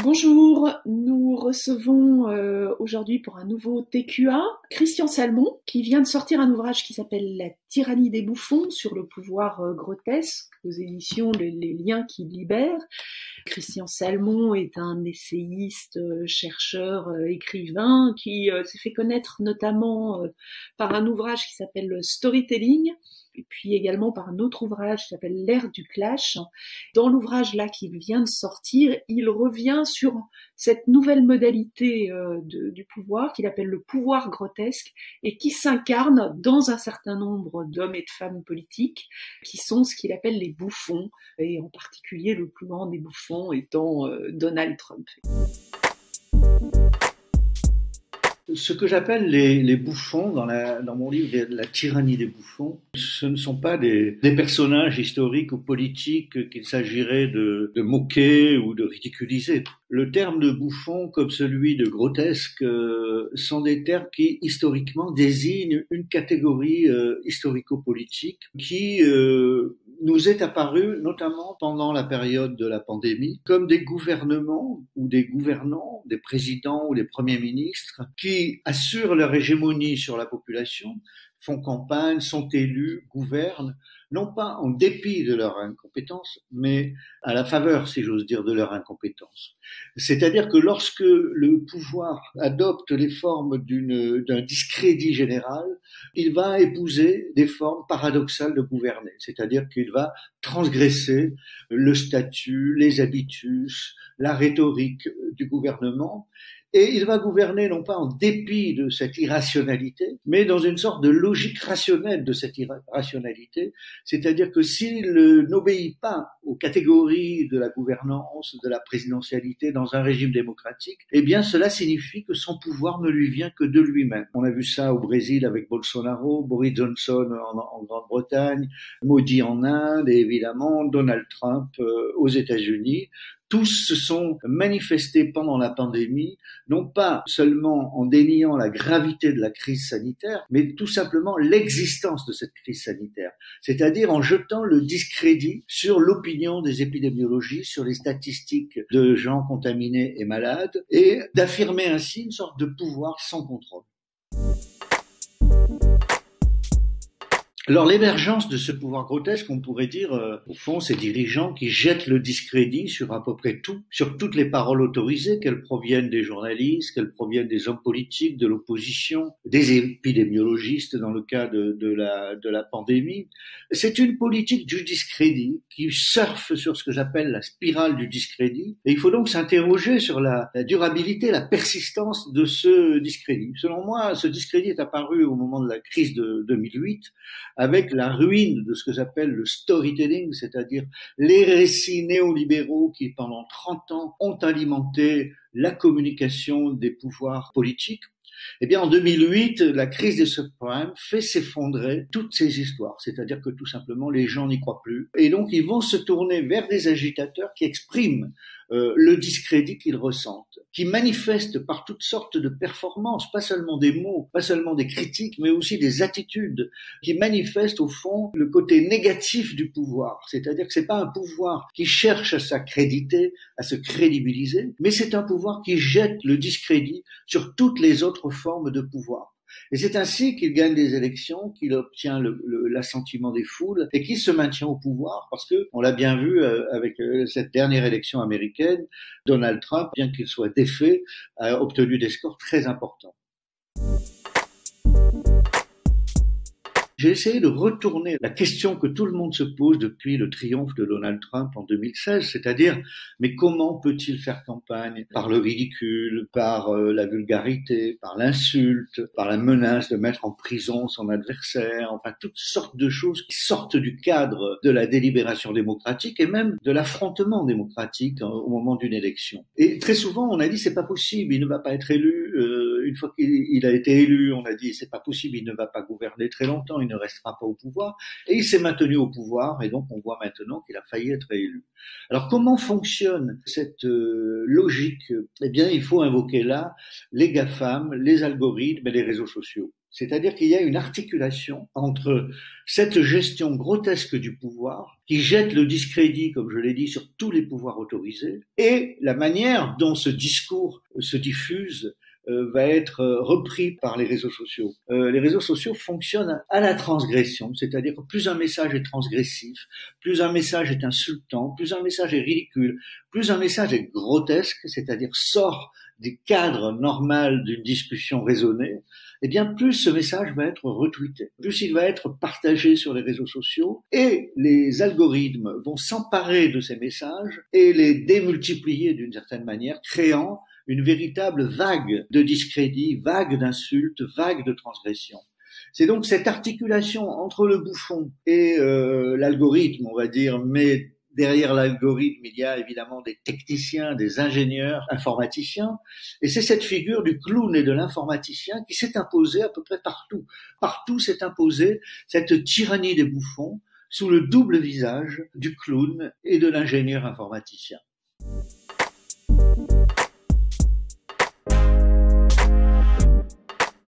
Bonjour, nous recevons aujourd'hui pour un nouveau TQA Christian Salmon qui vient de sortir un ouvrage qui s'appelle La tyrannie des bouffons sur le pouvoir grotesque aux éditions Les liens qui libèrent. Christian Salmon est un essayiste, chercheur, écrivain qui s'est fait connaître notamment par un ouvrage qui s'appelle Storytelling et puis également par un autre ouvrage qui s'appelle L'ère du clash. Dans l'ouvrage là qui vient de sortir, il revient sur cette nouvelle modalité du pouvoir qu'il appelle le pouvoir grotesque et qui s'incarne dans un certain nombre d'hommes et de femmes politiques qui sont ce qu'il appelle les bouffons, et en particulier le plus grand des bouffons étant Donald Trump. Ce que j'appelle les bouffons dans mon livre La tyrannie des bouffons, ce ne sont pas des personnages historiques ou politiques qu'il s'agirait de moquer ou de ridiculiser. Le terme de bouffon, comme celui de grotesque, sont des termes qui historiquement désignent une catégorie historico-politique qui nous est apparue notamment pendant la période de la pandémie comme des gouvernements ou des gouvernants, des présidents ou des premiers ministres qui assurent leur hégémonie sur la population, font campagne, sont élus, gouvernent, non pas en dépit de leur incompétence, mais à la faveur, si j'ose dire, de leur incompétence. C'est-à-dire que lorsque le pouvoir adopte les formes d'un discrédit général, il va épouser des formes paradoxales de gouverner, c'est-à-dire qu'il va transgresser le statut, les habitus, la rhétorique du gouvernement, et il va gouverner non pas en dépit de cette irrationalité, mais dans une sorte de logique rationnelle de cette irrationalité, c'est-à-dire que s'il n'obéit pas aux catégories de la gouvernance, de la présidentialité dans un régime démocratique, eh bien cela signifie que son pouvoir ne lui vient que de lui-même. On a vu ça au Brésil avec Bolsonaro, Boris Johnson en Grande-Bretagne, Modi en Inde et évidemment Donald Trump aux États-Unis. Tous se sont manifestés pendant la pandémie, non pas seulement en déniant la gravité de la crise sanitaire, mais tout simplement l'existence de cette crise sanitaire, c'est-à-dire en jetant le discrédit sur l'opinion des épidémiologistes, sur les statistiques de gens contaminés et malades, et d'affirmer ainsi une sorte de pouvoir sans contrôle. Alors l'émergence de ce pouvoir grotesque, on pourrait dire, au fond, ces dirigeants qui jettent le discrédit sur à peu près tout, sur toutes les paroles autorisées, qu'elles proviennent des journalistes, qu'elles proviennent des hommes politiques, de l'opposition, des épidémiologistes dans le cas de la pandémie. C'est une politique du discrédit qui surfe sur ce que j'appelle la spirale du discrédit. Et il faut donc s'interroger sur la durabilité, la persistance de ce discrédit. Selon moi, ce discrédit est apparu au moment de la crise de 2008, avec la ruine de ce que j'appelle le storytelling, c'est-à-dire les récits néolibéraux qui, pendant 30 ans, ont alimenté la communication des pouvoirs politiques. Eh bien, en 2008, la crise des subprimes fait s'effondrer toutes ces histoires, c'est-à-dire que tout simplement, les gens n'y croient plus. Et donc, ils vont se tourner vers des agitateurs qui expriment le discrédit qu'ils ressentent, qui manifestent par toutes sortes de performances, pas seulement des mots, pas seulement des critiques, mais aussi des attitudes, qui manifestent au fond le côté négatif du pouvoir. C'est-à-dire que c'est pas un pouvoir qui cherche à s'accréditer, à se crédibiliser, mais c'est un pouvoir qui jette le discrédit sur toutes les autres formes de pouvoir. Et c'est ainsi qu'il gagne des élections, qu'il obtient l'assentiment des foules et qu'il se maintient au pouvoir parce que, on l'a bien vu avec cette dernière élection américaine, Donald Trump, bien qu'il soit défait, a obtenu des scores très importants. J'ai essayé de retourner la question que tout le monde se pose depuis le triomphe de Donald Trump en 2016, c'est-à-dire, mais comment peut-il faire campagne? Par le ridicule, par la vulgarité, par l'insulte, par la menace de mettre en prison son adversaire, enfin toutes sortes de choses qui sortent du cadre de la délibération démocratique et même de l'affrontement démocratique au moment d'une élection. Et très souvent, on a dit c'est pas possible, il ne va pas être élu. Une fois qu'il a été élu, on a dit c'est pas possible, il ne va pas gouverner très longtemps, il ne restera pas au pouvoir. Et il s'est maintenu au pouvoir, et donc on voit maintenant qu'il a failli être élu. Alors comment fonctionne cette logique? Eh bien, il faut invoquer là les GAFAM, les algorithmes et les réseaux sociaux. C'est-à-dire qu'il y a une articulation entre cette gestion grotesque du pouvoir, qui jette le discrédit, comme je l'ai dit, sur tous les pouvoirs autorisés, et la manière dont ce discours se diffuse va être repris par les réseaux sociaux. Les réseaux sociaux fonctionnent à la transgression, c'est-à-dire que plus un message est transgressif, plus un message est insultant, plus un message est ridicule, plus un message est grotesque, c'est-à-dire sort du cadre normal d'une discussion raisonnée, eh bien plus ce message va être retweeté, plus il va être partagé sur les réseaux sociaux, et les algorithmes vont s'emparer de ces messages et les démultiplier d'une certaine manière, créant une véritable vague de discrédit, vague d'insultes, vague de transgressions. C'est donc cette articulation entre le bouffon et l'algorithme, on va dire, mais derrière l'algorithme, il y a évidemment des techniciens, des ingénieurs, informaticiens, et c'est cette figure du clown et de l'informaticien qui s'est imposée à peu près partout. Partout s'est imposée cette tyrannie des bouffons sous le double visage du clown et de l'ingénieur informaticien.